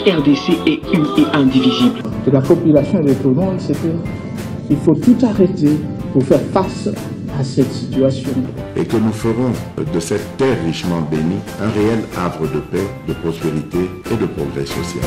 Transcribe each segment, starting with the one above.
RDC est une et indivisible. Et la population de tout le monde, c'est qu'il faut tout arrêter pour faire face à cette situation. Et que nous ferons de cette terre richement bénie un réel havre de paix, de prospérité et de progrès social.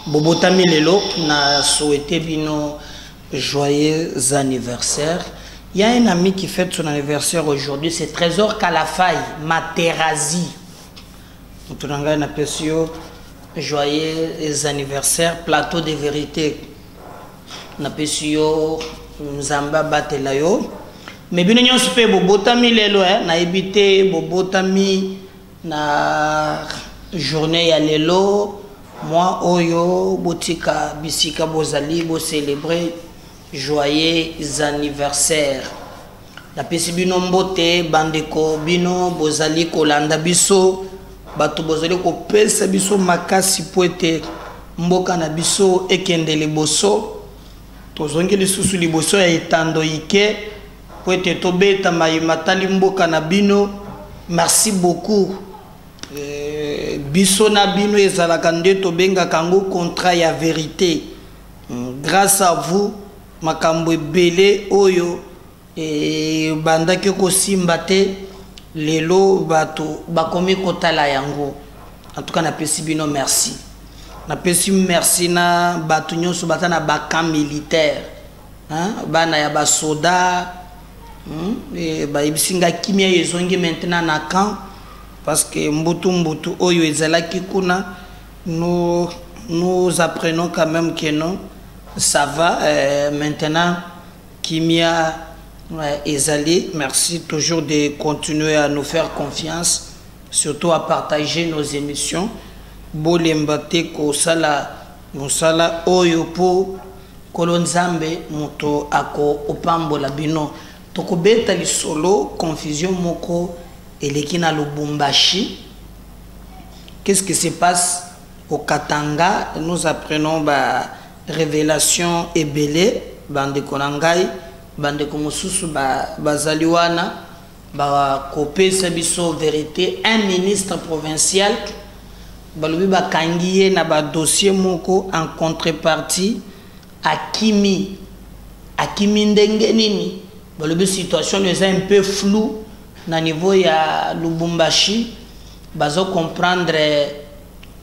Bobotami Lelo n'a souhaité bino joyeux anniversaire. Il y a un ami qui fête son anniversaire aujourd'hui, c'est Trésor Kalafaï, Materazi. Nous avons joyeux anniversaire, plateau de vérité. Nous avons Nzamba Batelayo. Mais bien nous avons Bobotami Lelo, na évité Bobotami na journée ya Lelo. Moi, Oyo, Botika, Bisika, Bozali, bo célébrer joyeux anniversaire. La pesi bino mbote, bandeko, bino, Bozali, Kolanda, biso, Bato Bozali, ko pesa biso makasi poete, mboka na biso, ekendele boso, tozongi lisusu liboso ya etando ike, poete tobeta mayimatali mboka na bino, merci beaucoup. Biso na bino ezalaka nde tobenga kango contrat ya vérité. Grâce à vous makambo ebele oyo bandaki kosimba te lelo bato bakomi kotala yango. En tout cas napesi bino merci. Napesi merci na bato nyonso bata na bakamp militaire. Bana ya basoda bayibisinga kimia ezongi maintenant na camp. Parce que Mbutu Oyo Ezalaki Kuna, nous apprenons quand même que non, ça va. Maintenant, Kimia Ezali, merci toujours de continuer à nous faire confiance, surtout à partager nos émissions. Bolembate Kosala, Mosala Oyo Po, Kolonzambe, Moto Ako, Opambo Labino, Tokobeta li solo, confusion Moko. Et les na Lubumbashi. Qu'est-ce qui se passe au Katanga? Nous apprenons la révélation ebele, bande konangai, bande komosusu bazaliwana, kopé sabiso vérité, un ministre provincial, balubi bakangiye na ba dossier moko en contrepartie Akimi ndenge nini, balubi situation est un peu floue. Na niveau ya Lubumbashi, bazo comprendre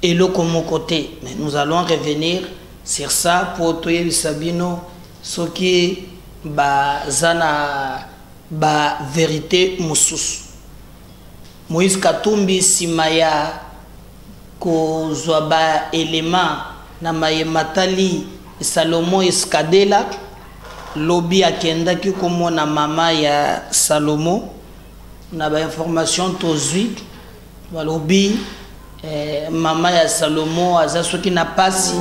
eloko mon côté. Mais nous allons revenir sur ça pour toyer Sabino, ce qui zana ba vérité musus. Moïse Katumbi simaya ko zoaba élément na maye matali Salomo Iskadela lobi akenda ki komo na mama ya Salomo. On a des informations tozui balobi maman ya Salomo azaso qui n'a pas si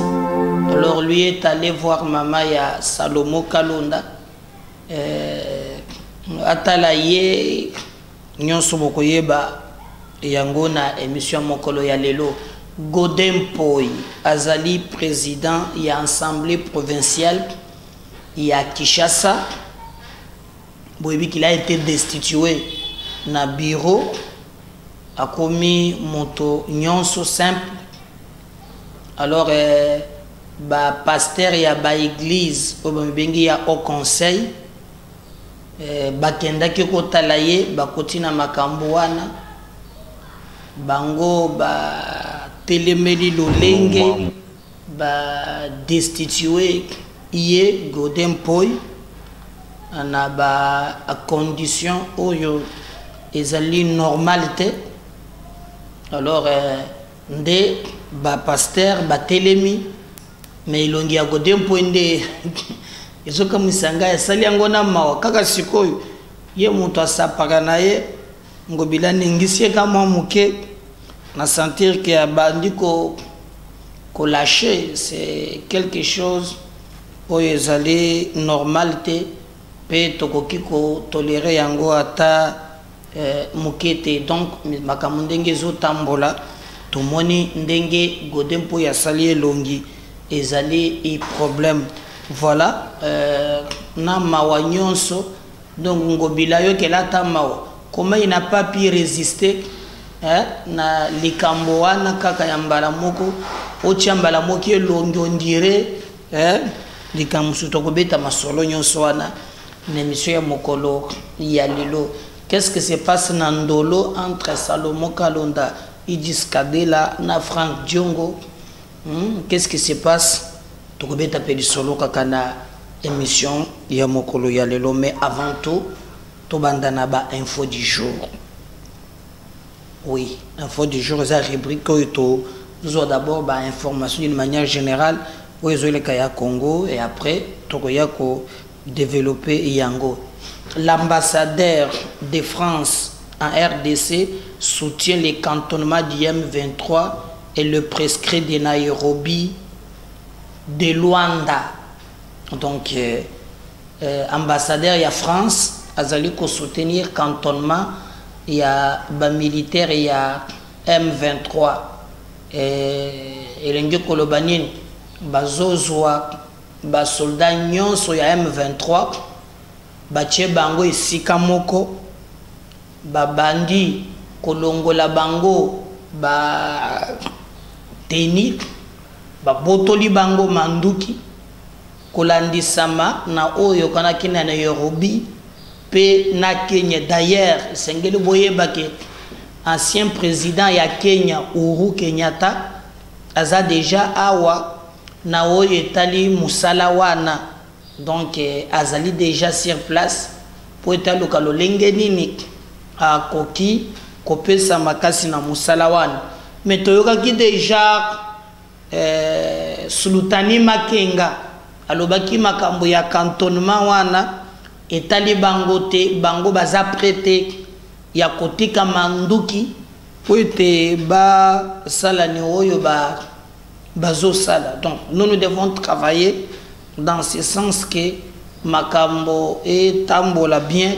alors lui est allé voir maman ya Salomo Kalonda atala ye nyonso bokoyeba yango na émission mokolo ya lelo. Godin Poy azali président ya assemblée provinciale ya Kinshasa boyebi qu'il a été destitué na bureau a commis moto nyonso simple. Alors ba pasteur ya ba église bengi ya au conseil bakenda ki kotala ye bakotina makambo wana bango ba telemeli lolenge ba destitué ye Godin Poy na ba condition oyo ezali normalité. Alors nde ba pasteur ba telemi mais ilongi ya Godin Poy nde ezoka misanga ya sali yango na mawa kaka sikoyo ye muto asapaka na ye ngobila ningisi kama muke na sentir que abandi ko lâcher, c'est quelque chose oyo ezali normalité pe tokoki ko tolérer yango ata mukete. Donc makambo ndenge ezotambola tomoni ndenge Godin Poy asali elongi ezali et problème voilà na mawa nyonso donc ngobila yo kelata mawa comment il n'a pas pu résister na likambo wana kaka ya mbala moko otia mbala moko elongi ondire likambo sutokobeta masolo nyonso wana na émission ya mokolo ya lelo. Qu'est-ce que se passe na ndolo entre Salomon Kalonda Idris Kadela na Frank Diongo? Qu'est-ce qui se passe? Tokobeta peli solo kaka na émission ya mokolo ya lelo, mais avant tout tobandana ba info du jour. Oui, info du jour, c'est la rubrique où nous avons d'abord bah, information d'une manière générale où ils ont le Kaya Congo et après Tokoyako développer Yango. L'ambassadeur de France en RDC soutient les cantonnements du M23 et le prescrit de Nairobi de Luanda. Donc, ambassadeur de France a soutenir cantonnement. Il y a des militaires, il y a M23 et les Kolobanin, bazozwa ba soldats nyonso ya M23 bache bango esika moko ba bandi kolongola bango ba teni ba botoli bango manduki kolandisama na oyo kanaki na Nairobi pe na Kenya. D'ailleurs sengeli boyeba ke ancien président ya Kenya Uhuru Kenyatta aza déjà awa na oyo etali musala wana, donc azali déjà sur place pour etali kalolenge nini akoki kopesa makasi na musala wana. Mais toyokaki déjà Sultani Makenga alobaki makambo ya cantonnement wana etali bango te, bango baza prêté ya kotika manduki po ete ba sala ni oyo bazo sala. Donc nous devons travailler dans ce sens que makambo et tambola bien,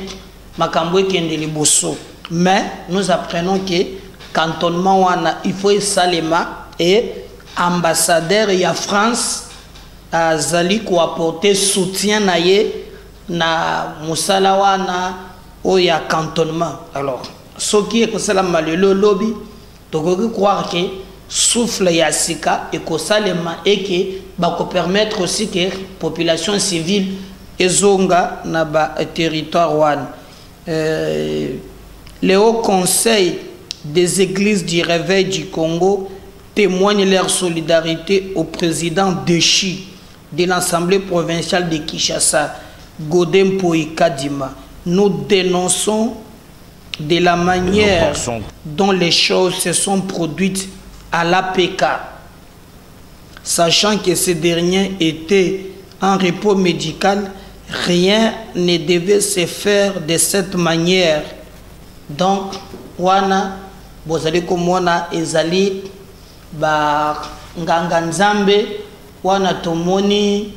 makambo et kende liboso. Mais nous apprenons que cantonnement wana il faut salema et ambassadeur ya France azali ko apporter soutien na ye na musala wana oya cantonnement. Alors ce qui est que cela malelo lobby tokoki croire que souffle ya sika et que salema et que ba ko permettre aussi que population civile ezonga na ba territoire wana. Le Haut Conseil des églises du réveil du Congo témoignent leur solidarité au président Dechi de l'Assemblée provinciale de Kinshasa, Godem Kadima. Nous dénonçons de la manière dont les choses se sont produites à l'APK, sachant que ces derniers étaient en repos médical. Rien ne devait se faire de cette manière. Donc, wana bozali komona ezali ba nganga nzambe wana tomoni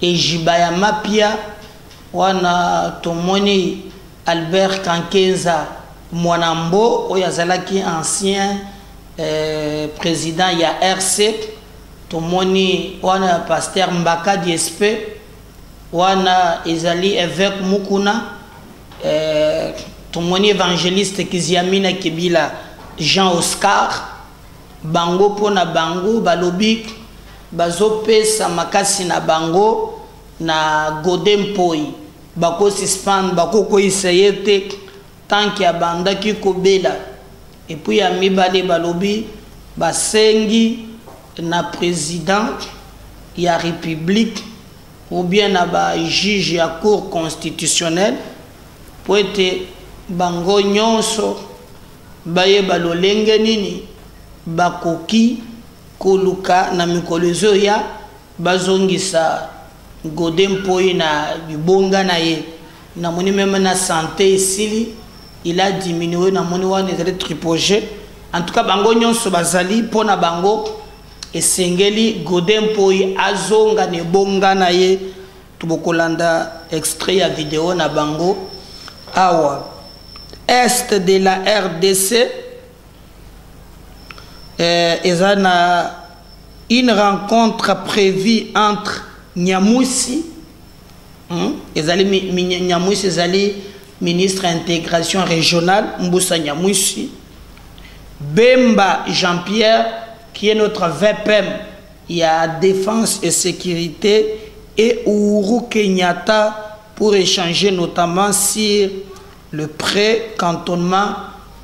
ejibaya mapia wana tomoni Albert Kankenza Mwanambo oyazalaki ancien président ya RC, tomoni wana pasteur Mbaka DSP wana ezali évêque Mukuna, tomoni évangéliste Kiziamina Kibila Jean Oscar, bango pona bango balobi bazopesa makasi na bango na Godem Poi bako suspend bako ko essayer te tant qu'il abanda ki kobela. Et puis ya mibale balobi basengi na président ya république ou bien na ba juge ya cour constitutionnelle pour être bango nyonso baye balolenge nini bakoki koluka na mikolezo ya bazongisa Godem Poi na bibonga na ye. Na moni même na santé ici il a diminué, na moni wana ezali tripogé. En tout cas bango nyonso bazali pona bango esengeli Godem Poi azonga ne bonga na ye. Tubokolanda extrait ya vidéo na bango awa. Est de la RDC ezana une rencontre prévue entre Nyamwisi, Nyamwisi ezali ministre intégration régionale, Mbusa Nyamwisi, Bemba Jean-Pierre, qui est notre VPM, il y a défense et sécurité, et Uhuru Kenyatta pour échanger notamment sur le pré-cantonnement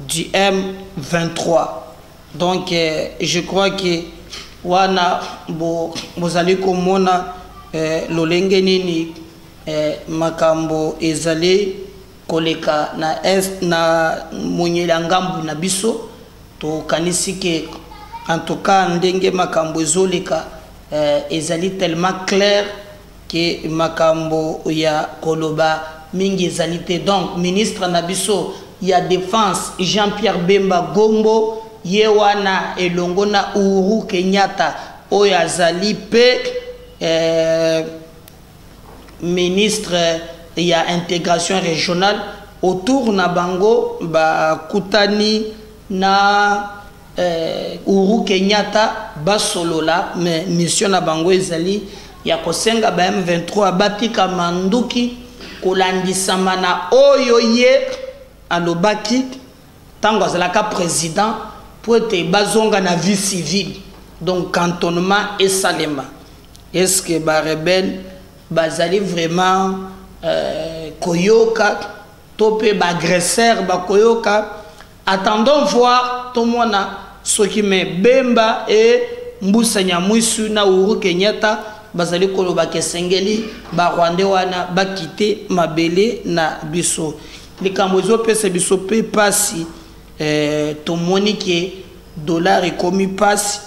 du M23. Donc, je crois que wana bozali komona lolenge nini makambo ezali koleka na est na monyela ngambu na biso to kanisi ke en tout cas ndenge makambo ezoleka ezali tellement clair que makambo ya koloba mingi ezali te. Donc ministre na biso ya défense Jean-Pierre Bemba Gombo Yewana elongona Uhuru Kenyatta oyo azali pe ministre ya intégration régionale autour na bango ba kutani na Uhuru Kenyatta basolola mais mission na bango ezali ya kosenga ba M23 batika manduki kolandisama na oyo ye alobaki tango azalaka président pour être bazonga na vie civile, donc cantonnement et salema. Est-ce que ba rebelle bazali vraiment koyoka topé ba agresseur ba koyoka? Attendons voir tout le monde ce qui met Bemba et Mbusa Nyamwisi na Uhuru Kenyatta bazali koloba kesengeli ba Rwanda wana ba quitter mabele na biso. Likambo ezopesa biso pe pasi tomoni ke dollar est commis passe,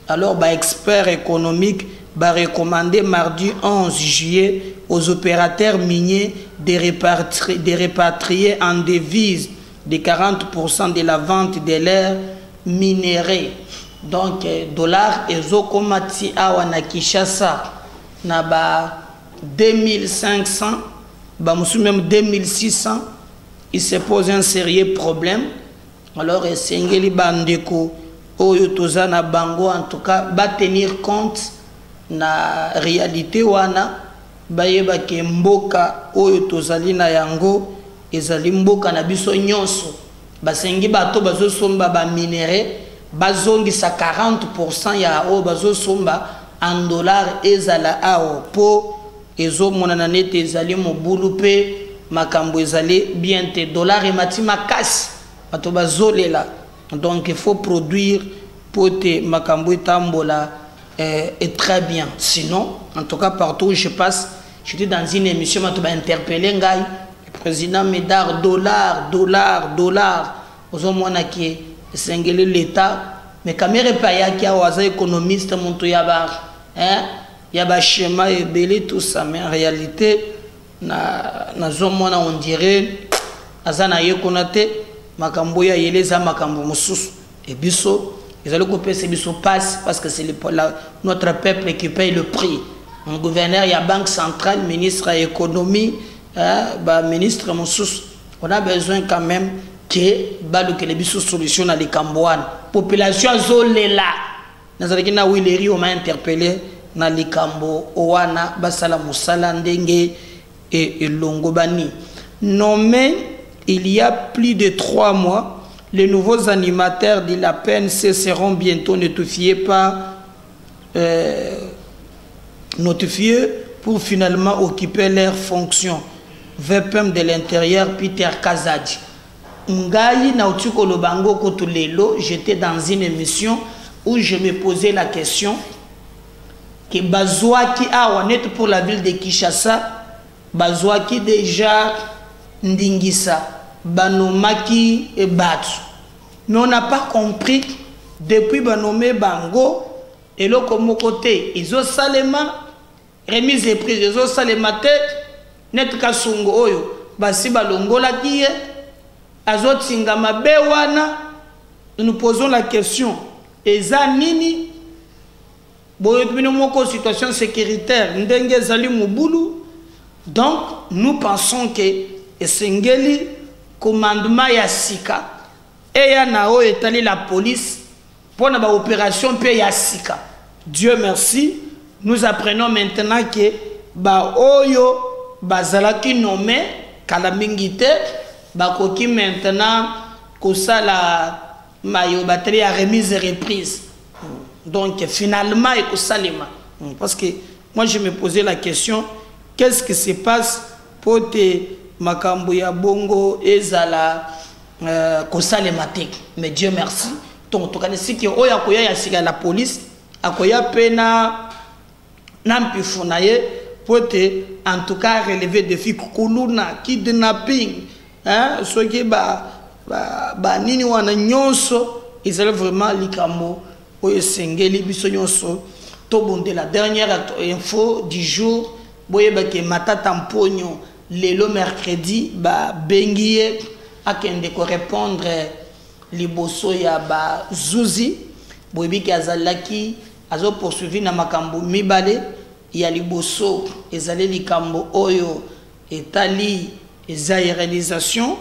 alors bah expert économique va recommander mardi 11 juillet aux opérateurs miniers de répatrier en devise de 40% de la vente de l'air minéré. Donc dollar ezokomati awa na Kinshasa na ba 2500 ba musu même 2600. Il se pose un sérieux problème. Alors, Sengeli Bandeko, Oyo Tozana Bango, en tout cas, va tenir compte de la réalité. Wana, Bayeba ke mboka, Oyo Tozali na yango, Ezali mboka na biso nyonso. Basengi bato bazo somba ba minéré, bazongi sa 40% ya o bazo somba en dollars ezala ao po ezo monana nete ezali mobulu pe makambo ezali bien te dollars et matima casse. Donc il faut produire pour te makambo tambola est très bien. Sinon, en tout cas partout où je passe, j'étais dans une émission, je m'a interpellé le président Médard, dollar. Aux hommes qui est l'État, mais caméra paya qui a un économiste monto yaba, yaba schéma et belé tout ça, mais en réalité, na zone on dirait azana yekonate makambo ya yeleza makambo mususu et biso ezali ko pesa biso passe parce que c'est notre peuple qui paye le prix. Un gouverneur ya banque centrale, ministre à économie, ba ministre mususu, on a besoin quand même que balu que les biso solution na les Cambouane population zolela nazalaki na wileri on m'a interpellé na likambo owana basala musala ndenge et Longobani. Nommé il y a plus de 3 mois, les nouveaux animateurs de la peine seront bientôt notifiés pour finalement occuper leurs fonctions. VPM de l'intérieur, Peter Kazadi. Ngai Nautiko Lobango Kotulelo, j'étais dans une émission où je me posais la question que Bazouaki a honnête pour la ville de Kinshasa. Bazouaki déjà Ndingisa, Banomaki et Batu. Mais on n'a pas compris depuis Banomé Bango et le comme côté, ils ont salement remise et prise, ils ont salement tête, net kasungo oyo, basi balongola kiye, azot singama bewana. Nous posons la question, eza nini boyotmino moko situation sécuritaire, ndenge zali mubulu. Donc, nous pensons que Esengeli, commandement Yassika, et Yanao étali la police pour une opération P Yassika. Dieu merci, nous apprenons maintenant que ba oyo bazalaki nommé kalamingite bakoki maintenant kosala mayo batterie à remise et reprise. Donc finalement et kosalema. Parce que moi je me posais la question, qu'est-ce qui se passe pour te makambo ya bongo ezala kosalema te. Mais Dieu merci. Donc to kanisi ki oya koya ya sika la police akoya pena nampifuna ye pour te en tout cas relever défi kuluna kidnapping hein ce qui ba nini wana nyonso ezala vraiment likambo oyo sengeli biso nyonso to bonde. La dernière info du jour boyeba ke matata mponyo lelo mercredi ba bengiye akende ko répondre liboso ya ba zuzi boyebi ki azalaki azo poursuivi na makambo mibale ya liboso ezali likambo oyo etali eza réalisation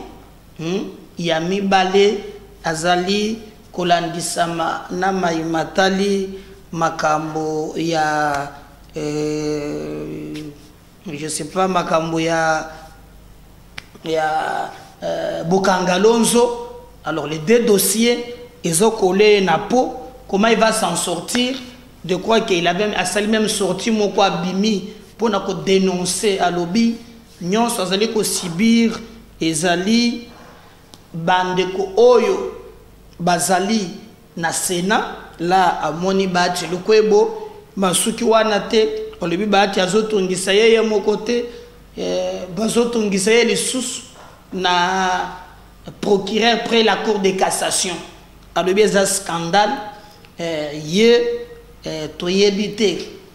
ya mibale azali kolandisama na maimatali makambo ya je sais pas makambo ya Bukangalonzo. Alors les deux dossiers ils ont collé na peau. Comment il va s'en sortir? De quoi qu'il avait même sorti mon quoi bimi pour na ko dénoncer à lobby nyon azali ko sibir ezali bandeko oyo bazali na Sénat là à moni bati lukwebo masuki wana te olobi bati azotungisa yeye mokote bazotungisa yeye lisusu na procureur près la cour de cassation alobi eza scandale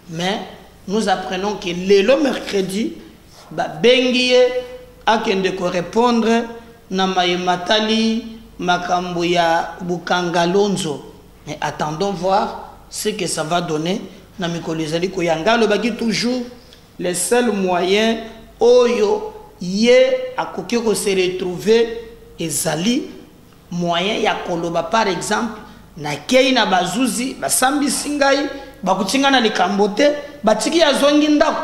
mais nous apprenons que le mercredi bengiye akende ko répondre na matali makambo ya Bukangalonzo. Mais attendons voir ce que ça va donner na mikolo ezali ko yanga lo baki toujours les seuls moyens oyo ye akoki ko se retrouver ezali moyen ya koloba par exemple na kei na bazuzi basambi singai bakutinga na likambo te batiki ya zongi ndako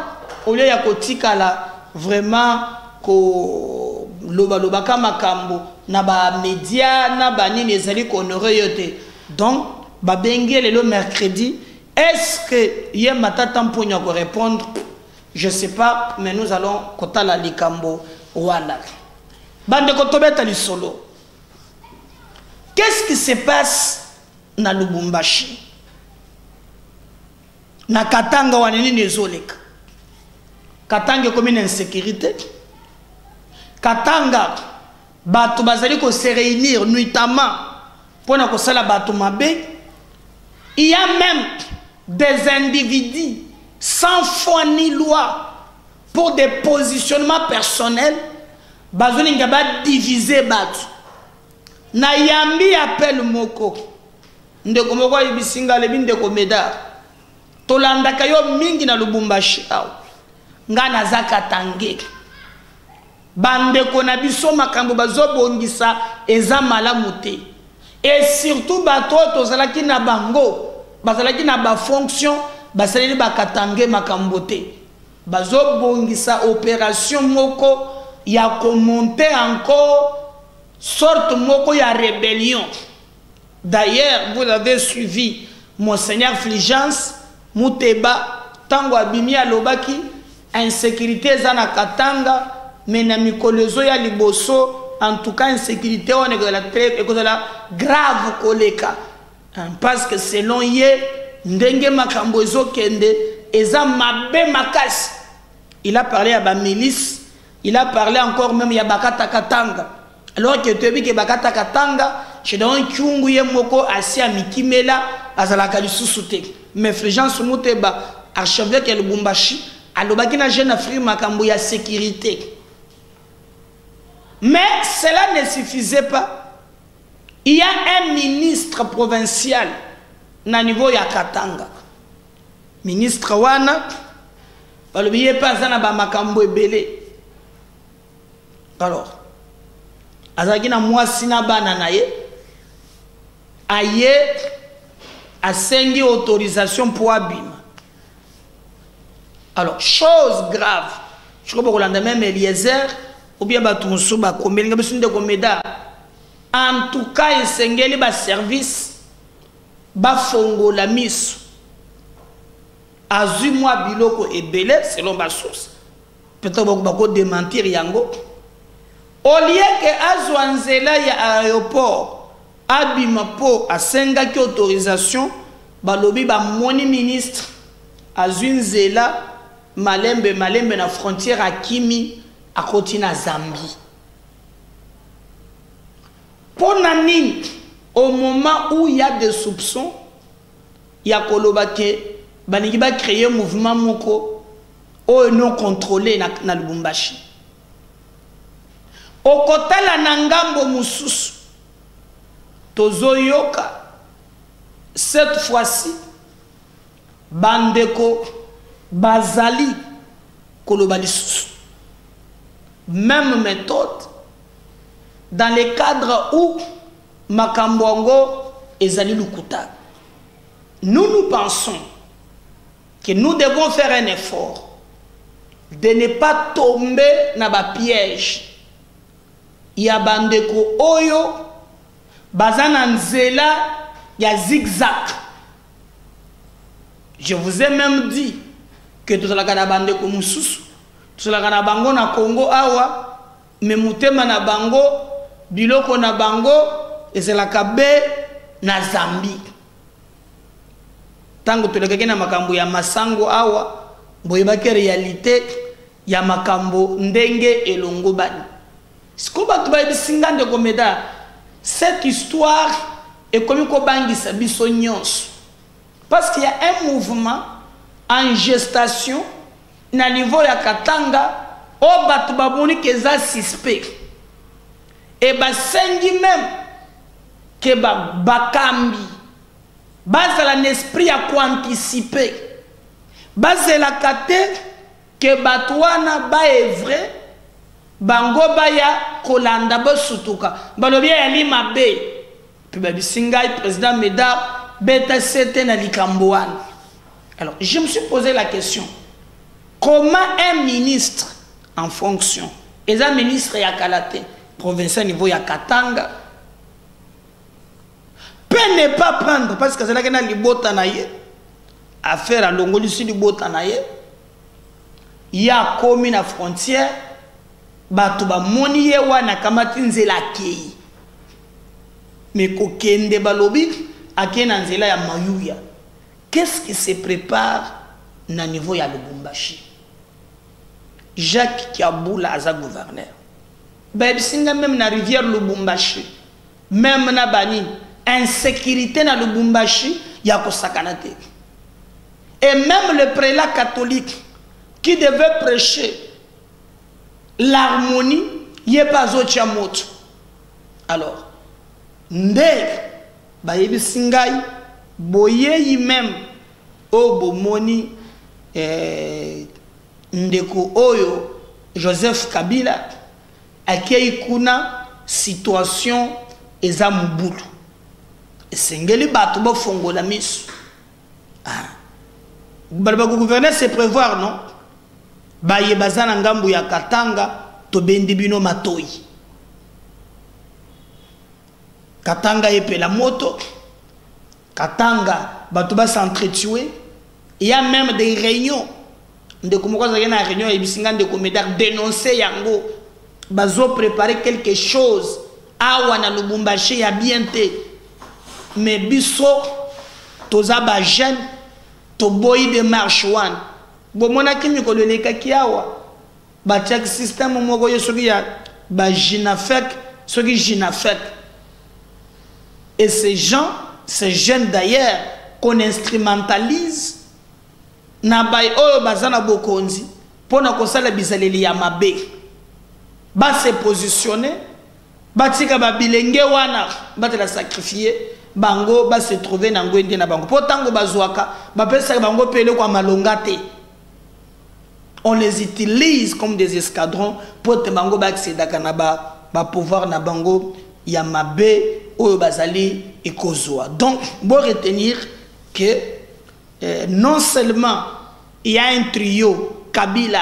olio ya kotikala vraiment ko loba ka makambo na ba média na banini ezali ko honorer yote. Donc babengi le mercredi, est-ce que ye matata mponya ko répondre? Je sais pas, mais nous allons kotala likambo wana bande ko tobeta li solo. Qu'est-ce qui se passe na Lubumbashi na Katanga wanini nezoleka? Katanga comme une insécurité. Katanga batu bazali ko se réunir nuitamment pour na ko sala batu mabe. Il y a même des individus sans foi ni loi pour des positionnements personnels bazoni ngaba diviser batu. Na yambi appel moko ndeko moko ibisinga lebi ndeko meda tolanda kayo mingi na Lubumbashi aw ngana zakatange bandeko na biso makambo bazobongisa eza malamu te. Et surtout bato tozalaki na bango bazalaki na ba fonction basaleli bakatange makambo te bazobongisa opération moko ya komonter encore sorte moko ya rébellion. D'ailleurs, vous avez suivi Monseigneur Fulgence Muteba tango abimi alobaki insécurité za na Katanga mais na mikolezo ya liboso en tout cas insécurité on est la très grave koleka parce que selon ye ndenge makambo ezokende eza mabe makasi. Il a parlé à ba milice, il a parlé encore même ya bakata Katanga. Alors que tu as vu que Bakata Katanga, chez dans un kyungu ye moko asia mikimela azalaka lisusu te. Mais Fulgence Muteba archevêque le Lubumbashi alobaki na Jeune Afrique makambo ya sécurité. Mais cela ne suffisait pas. Il y a un ministre provincial na niveau ya Katanga. Ministre wana balobi pas na ba makambo ebele. Alors azaki na mwasi na bana na ye aye asengi autorisation pour abima. Alors, chose grave, je crois que l'on même Eliezer, ou bien Batunsu, Bakomeli, en tout cas, il y a service, Bafongo la mise, Azumwa Biloko et Belé, selon ma source. Peut-être que je vais démentir Yango. Au lieu que Azwanzela y a aéroport, Abimapo a Sengaki autorisation, Balobi ba moni ministre Azunzela Malembe na frontière à Kimi à côté na Zambie. Pour Nani, au moment où il y a des soupçons, il y a Kolobake, Baniki va créer un mouvement moko ou non contrôlé na Lubumbashi. Au côté la Nangambo Mususu, Tozoyoka, cette fois-ci, Bandeko, Bazali, Kolobalisus. Même méthode, dans les cadres où Makambongo et Zali Lukuta. Nous pensons que nous devons faire un effort de ne pas tomber dans le piège. Il y a Bandeko Oyo, Bazana Nzela, il y a zigzag. Je vous ai même dit que tout cela est Bandeko Mususu, tout cela est Bango na Congo Awa, mais Mutema na Bango, Biloko na Bango, et c'est la Kabe na Zambie. Tant que tu le na makambo ya Masango Awa, boyebake réalité ya makambo ndenge elongo bani. Cette histoire est comme parce qu'il y a un mouvement en gestation na niveau ya Katanga au Batubaboni qui est suspect et basengi même que bakambi base un esprit à anticiper base la kate que batwana ba est vrai bango baya kolanda bo sutuka balobi ya lima be puis babisingai président Médard beta c'était na likamboane. Alors je me suis posé la question, comment un ministre en fonction et un ministre ya Kalate provincial niveau ya Katanga peut ne pas prendre parce que c'est là que na libota na ye affaire à Longoli sur libota na ye ya commune à frontière batu ba moni ye wana kamati nzela kei mais kokende balobi akena nzela ya mayuya. Qu'est-ce qui se prépare na niveau ya Lubumbashi? Jacques Kiaboula aza gouverneur ben singa même na rivière Lubumbashi même na bani insécurité na Lubumbashi ya kosakanate et même le prélat catholique qui devait prêcher l'harmonie, il n'y a pas autre moto. Alors, ndek, bayebi singai, boye même, o bomoni, ndeko oyo, Joseph Kabila, akei kuna situation eza mubulu. Sengeli batu bo fongo la misu. Ah. Le gouverneur c'est prévoir, non? Baye bazana ngambu ya Katanga to bendibino matoi. Katanga epela moto. Katanga batuba s'entretuer. Il y a même des réunions. De comment ça y a une réunion et bisinga de comédar dénoncer yango. Bazo préparer quelque chose. Awa na Lubumbashi ya bienté. Mais biso toza ba jeune to boy de marche one. Bon mon akimi ko le kakiawa ba check système moko yo soki ya ba jinafek soki jinafek et ces gens ces jeunes d'ailleurs qu'on instrumentalise na bay oyo bazana bokonzi pona kosala bizaleli ya mabe ba se positionner ba tika ba bilenge wana ba te la sacrifier bango ba se trouver na ngwende na bango potango bazwaka ba pesa bango pele kwa malongate. On les utilise comme des escadrons pour te bango ba accéder à pouvoir na bango ya mabe ou bazali et kozwa. Donc, bon retenir que non seulement il y a un trio Kabila,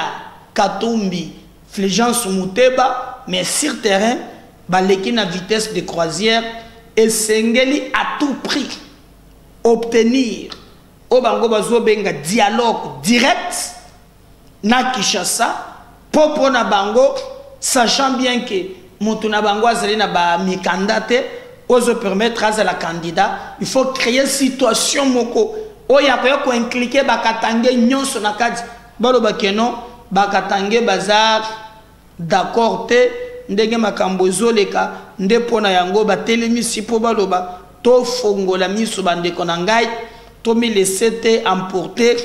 Katumbi, Fulgence Muteba, mais sur terrain, baleki na vitesse de croisière et Sengeli à tout prix obtenir au bango bazo benga dialogue direct na Kinshasa popo na bango, sachant bien que Moutuna bango azali na ba mikandate ose permettre à la candidat, il faut créer une situation moko oya ko impliquer bakatange nyonso na kadi balo bakeno bakatange bazar d'accord te ndenge makambo ezoleka nde pona yango batelemi sipo baloba to fongola miso bandeko na ngai to mi laisser te emporter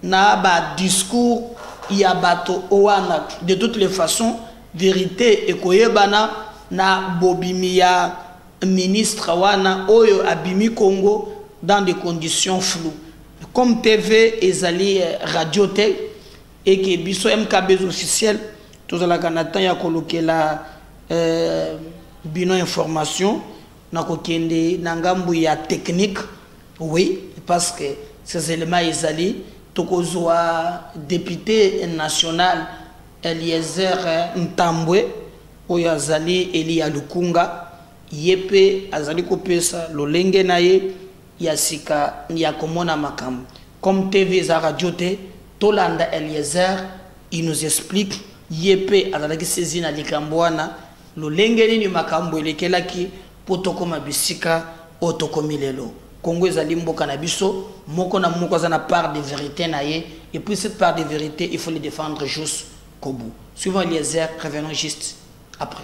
na ba discours ya bato owana. De toutes les façons vérité ekoyebana na bobimi ya ministre wana oyo abimi Congo dans des conditions floues comme TV ezali radio te et que biso MKB officiel tous la Canada ya kolokela bino information na kokende na ngambu ya technique. Oui, parce que ces éléments ezali tokozwa député national Eliezer Ntambwe oyo azali Eli ya Lukunga yepe azali kopesa lolenge na ye ya sika ya komona makambo comme TV za radio te tolanda Eliezer il nous explique yepe azalaki saisi na likambo wana lolenge nini makambo elekelaki potokoma bisika otokomi lelo. Congo ezali mboka na biso moko na moko za na part de vérité na ye et puis cette part de vérité il faut le défendre jusqu'au bout. Suivant Eliezer, revenons juste après.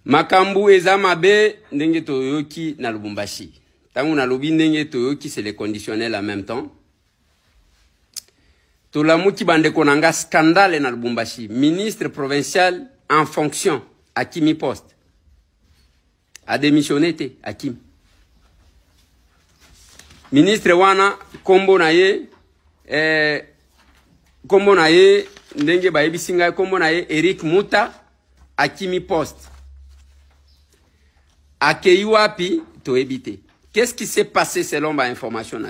Makambu eza mabe ndenge toyoki na Lubumbashi. Tangu na lobi ndenge toyoki c'est le conditionnel en même temps. Tolamuki bandeko nanga scandale na Lubumbashi. Ministre provincial en fonction Akimi Poste a démissionné te Akim. Ministre wana kombo na ye ndenge bayebisinga kombo na ye Eric Muta Akimi Poste. Akeiwapi to ebite. Qu'est-ce qui s'est passé selon ma information?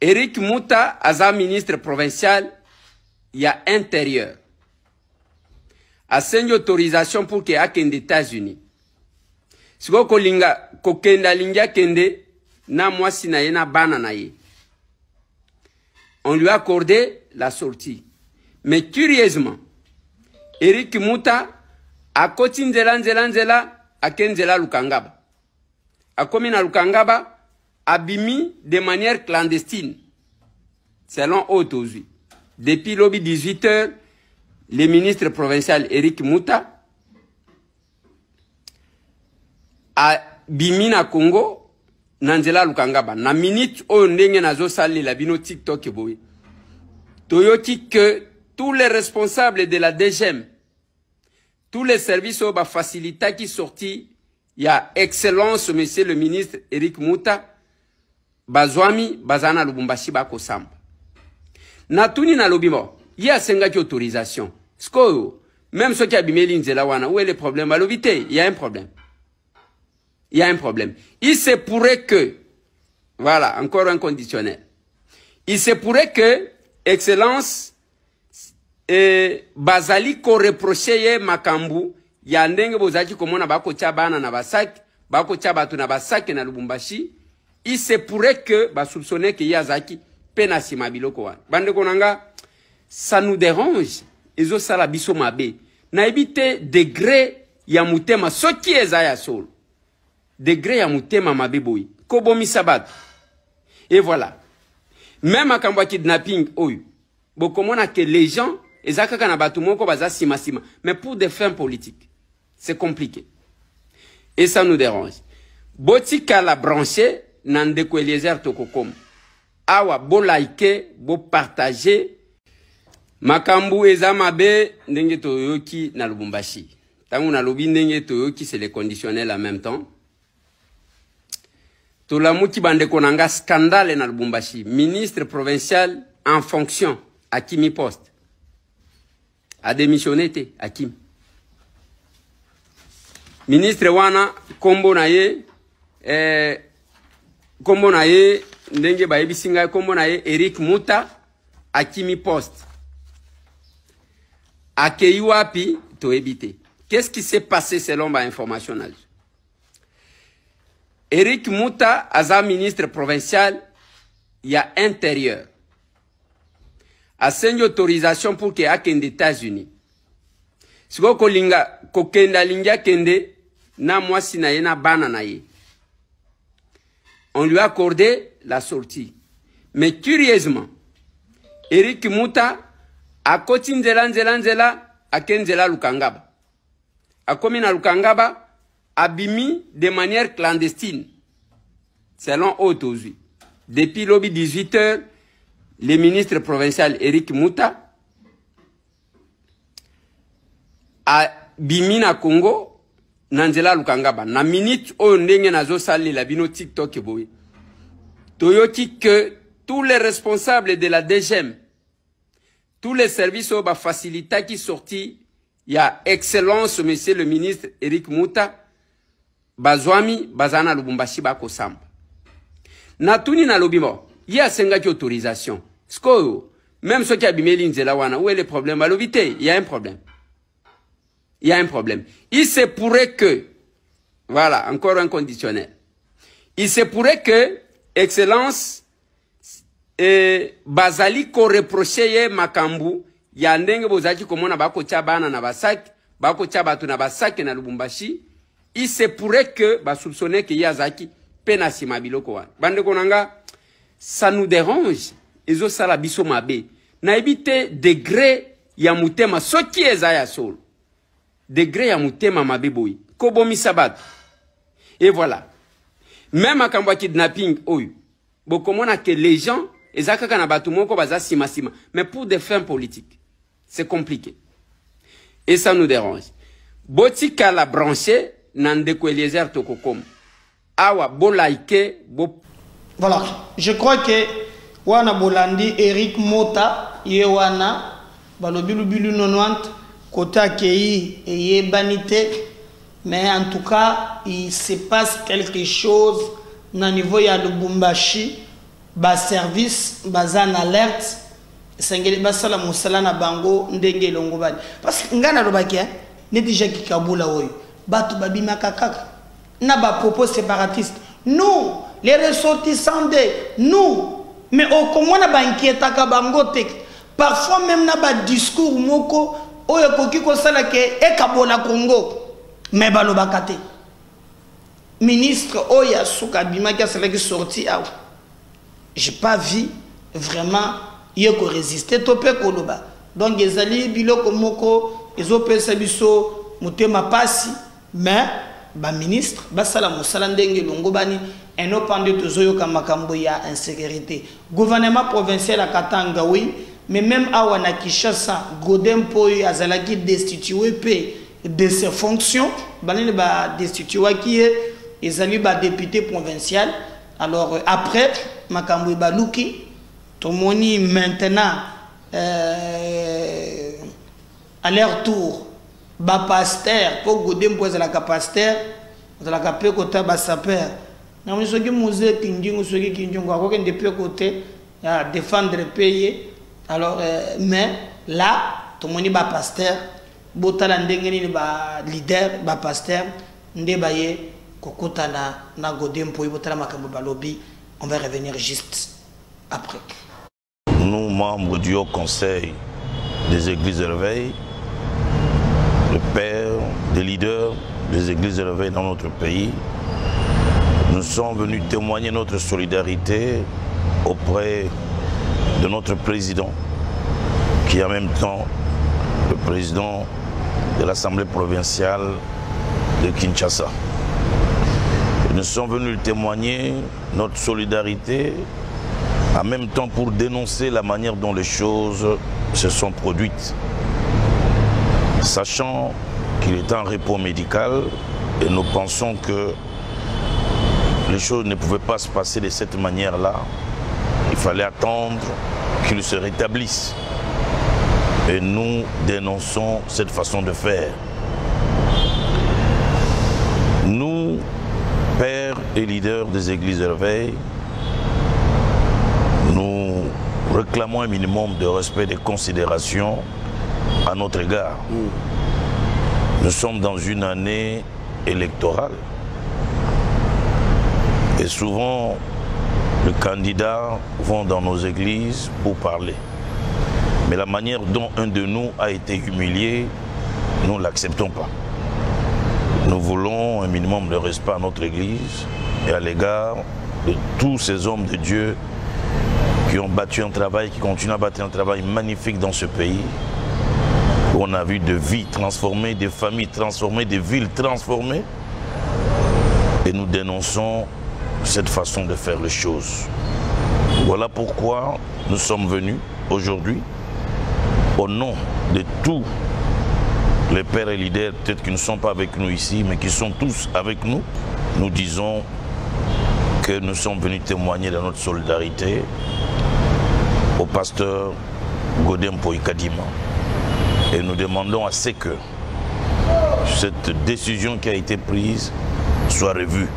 Eric Muta, aza ministre provincial, il y a intérieur. A une autorisation pour qu'il y ait des États-Unis. Si vous kolinga kokenda linga kende na mwasi na ye na bana na ye. On lui a accordé la sortie. Mais curieusement, Eric Muta a koti nzela akenzela Lukangaba. A komi na Lukangaba abimi de manière clandestine. Selon Autozui. Depuis lobby 18h, le ministre provincial Eric Muta a bimi na Congo nanzela Lukangaba. Na minute o ndenge nazo sali la bino TikTok boy. Toyoki que tous les responsables de la DGM, tous les services au facilita qui sorti, il y a excellence monsieur le ministre Eric Muta, bazwami bazana Lubumbashi bako samba. Natuni na lobimo, il y a 5 autorisation. Sko même ceux qui abimeli nzela wana, où est le problème? À il y a un problème. Il y a un problème. Il se pourrait que, voilà, encore un conditionnel. Il se pourrait que, excellence, bazali ko reprocher makambu, ya ndenge bozaki komona bako chabana na basaki, bako chabatu na basaki na Lubumbashi, il se pourrait que, soupçonner que yazaki, penasi mabiloko wana. Bande konanga, ça nous dérange. Ezo sala biso mabe. Na ebite degré ya mutema, soki eza ya solo. Degré ya mutema mabeboyi. Kobomi sabat. Et voilà. Même à Kambwa kidnapping, bokomona que les gens, ezaka kana batu moko baza sima. Mais pour des fins politiques, c'est compliqué. Et ça nous dérange. Botika la branché, nandeko Eliezer tokokom. Awa, bo like, bo partager. Makambu eza mabe, ndenge toyoki na Lubumbashi. Tangu na lobi ndenge toyoki, c'est le conditionnel en même temps. Tolamuki bandeko nanga scandale na Lubumbashi. Ministre provincial en fonction Akimi Poste a démissionné te Akim. Ministre wana kombo na ye kombo na ye ndenge bayebisi ngai kombo na ye Eric Muta akimi poste. Akei wapi toyebi te. Qu'est-ce qui s'est passé selon ma information? Eric Muta aza ministre provincial ya intérieur. Asengi autorisation pour que akende États-Unis. Siko kolinga kokenda linga kende na mwasi na ye na bana na ye. On lui a accordé la sortie. Mais curieusement, Eric Muta a koti nzela akenzela Lukangaba. A komi na Lukangaba abimi de manière clandestine. Selon Autozui. Depuis lobby 18h, le ministre provincial Eric Muta a bimi na Congo nanzela Lukangaba. Na minute o ndenge nazo sali la bino TikTok boy. Toyoki que tous les responsables de la DGM, tous les services au facilita qui sorti, il y a excellence monsieur le ministre Eric Muta, bazwami bazana Lubumbashi bako samba. Natuni na lobimo, il y a 5 autorisation. Sko, même ceux qui abîmé l'inzela wana, où est le problème? À l'obité, il y a un problème. Il y a un problème. Il se pourrait que, voilà, encore un conditionnel. Il se pourrait que, excellence, bazali ko reprocher makambu, ya ndenge bozaki komona bako chabana na basaki, bako chabatu na basaki na Lubumbashi, il se pourrait que, soupçonner que yazaki, penasi mabiloko wana. Bande konanga, ça nous dérange. Ezo sala biso mabe. Na ebite degré ya mutema, soki eza ya solo. Degré ya mutema mabe boy. Kobomi sabat. Et voilà. Même à Kambwa kidnapping, bokomona que les gens, ezaka kana batu moko baza sima. Mais pour des fins politiques, c'est compliqué. Et ça nous dérange. Botika la branché, nandeko Eliezer Tokokom. Awa, bo like, bo. Voilà. Je crois que wana bolandi Eric Muta, yewana, balobilu bilu 90, kota kei, et banité. Mais en tout cas, il se passe quelque chose au niveau de Lubumbashi, bas service, bas en alerte, sengeli basala musala na bango ndenge longobani. Parce que ngana lobakia, ne déjà ki kabula oyo, batu babima kakaka, na ba propos séparatistes. Nous, les ressortissants de nous, mais au comment na ba inquiéta ka bango tek. Parfois même na ba discours moko oyo koki ko sala ke e kabola Congo. Mais balobakate ministre Oya Souka Bima qui a sorti à j'ai pas vu vraiment yeko résister topé koloba donc ezali biloko moko ezope sabiso mutema pasi mais ba ministre basala musala ndenge longobani eno pande tozoyo kamakambo ya insécurité gouvernement provincial à Katanga oui mais même awa na Kinshasa Godem Poy azalaki destitué pe de ses fonctions, il va destituer qui est député provincial. Alors après, Makambo Balouki, Tomoni maintenant à leur tour, pasteur pour Godem pour la pasteur, la capé côté sapeur. Nous sommes musée Kinjing, ceux qui ont depuis côté défendre le pays. Alors mais là, Tomoni pasteur. Botala ndengeni ba leader ba pasteur ndebaye kokota na Godem po botala makambo balobi. On va revenir juste après. Nous membres du Haut Conseil des Églises de Réveil, le père des leaders des Églises de Réveil dans notre pays, nous sommes venus témoigner notre solidarité auprès de notre président qui est en même temps le président de l'Assemblée provinciale de Kinshasa. Nous sommes venus témoigner notre solidarité en même temps pour dénoncer la manière dont les choses se sont produites. Sachant qu'il est en repos médical et nous pensons que les choses ne pouvaient pas se passer de cette manière-là, il fallait attendre qu'il se rétablisse. Et nous dénonçons cette façon de faire. Nous, pères et leaders des églises de réveil, nous réclamons un minimum de respect et de considération à notre égard. Nous sommes dans une année électorale. Et souvent, les candidats vont dans nos églises pour parler. Mais la manière dont un de nous a été humilié, nous ne l'acceptons pas. Nous voulons un minimum de respect à notre église et à l'égard de tous ces hommes de Dieu qui ont battu un travail, qui continuent à battre un travail magnifique dans ce pays, où on a vu des vies transformées, des familles transformées, des villes transformées. Et nous dénonçons cette façon de faire les choses. Voilà pourquoi nous sommes venus aujourd'hui, au nom de tous les pères et leaders, peut-être qui ne sont pas avec nous ici, mais qui sont tous avec nous. Nous disons que nous sommes venus témoigner de notre solidarité au pasteur Godem Poikadima. Et nous demandons à ce que cette décision qui a été prise soit revue.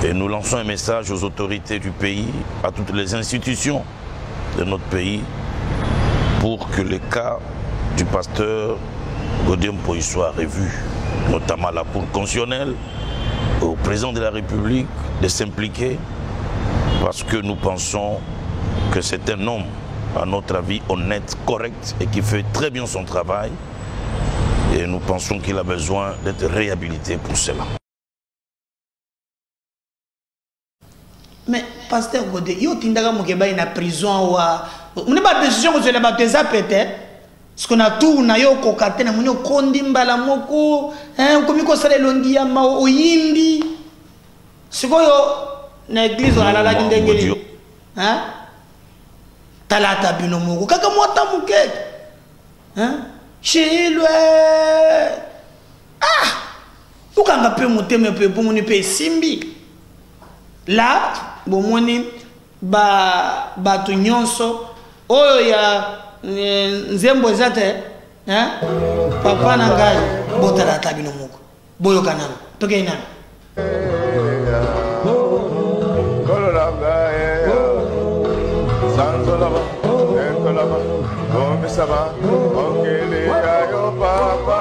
Et nous lançons un message aux autorités du pays, à toutes les institutions de notre pays, pour que le cas du pasteur Godem Poy soit revu, notamment à la Cour constitutionnelle, au président de la République de s'impliquer, parce que nous pensons que c'est un homme, à notre avis, honnête, correct et qui fait très bien son travail. Et nous pensons qu'il a besoin d'être réhabilité pour cela. Mais, pasteur Godé, il y a une prison ou on n'a pas de décision que je l'ai baptisé peut-être. Parce qu'on a tout, on a eu cocaté, on a eu kondimba la moko, on a eu ça l'ondi ya ma o yimbi. C'est quoi l'église on a la guindé, hein? Talata bino moko, kaka mota muket, hein? Chez lui, ah, où quand on peut monter mais pour mon pays simbi. Là, bon moni ba tu nyonso oyo ya nzembo zate hein papa na ngai botala tabino moko boyo kanana toke ina kolola ngai sanzola ba entola ba bomisa ba okele yo papa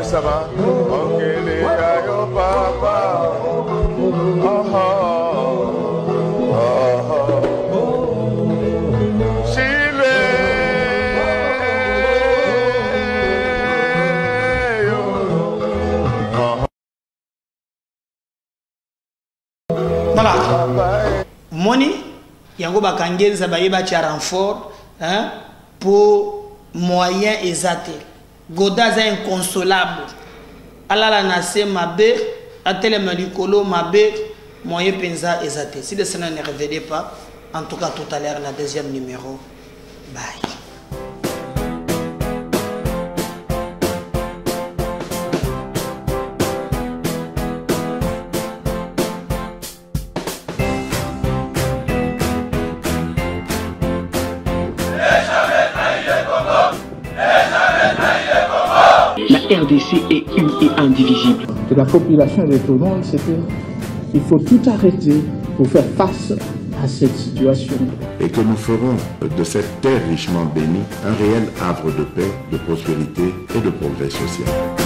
Sama, okele yo papa, Chile, voilà. Moni, yango bakangenza bayeba cha renfort, hein, pour moyen exact. Godaz est inconsolable. Alala nase mabe, atele malikolo mabe, moyen penza ezate. Si le Seigneur ne révélait pas, en tout cas tout à l'heure, la deuxième numéro. Bye. La RDC est une et indivisible. Que la population de Tonon, c'est qu'il faut tout arrêter pour faire face à cette situation. Et que nous ferons de cette terre richement bénie un réel havre de paix, de prospérité et de progrès social.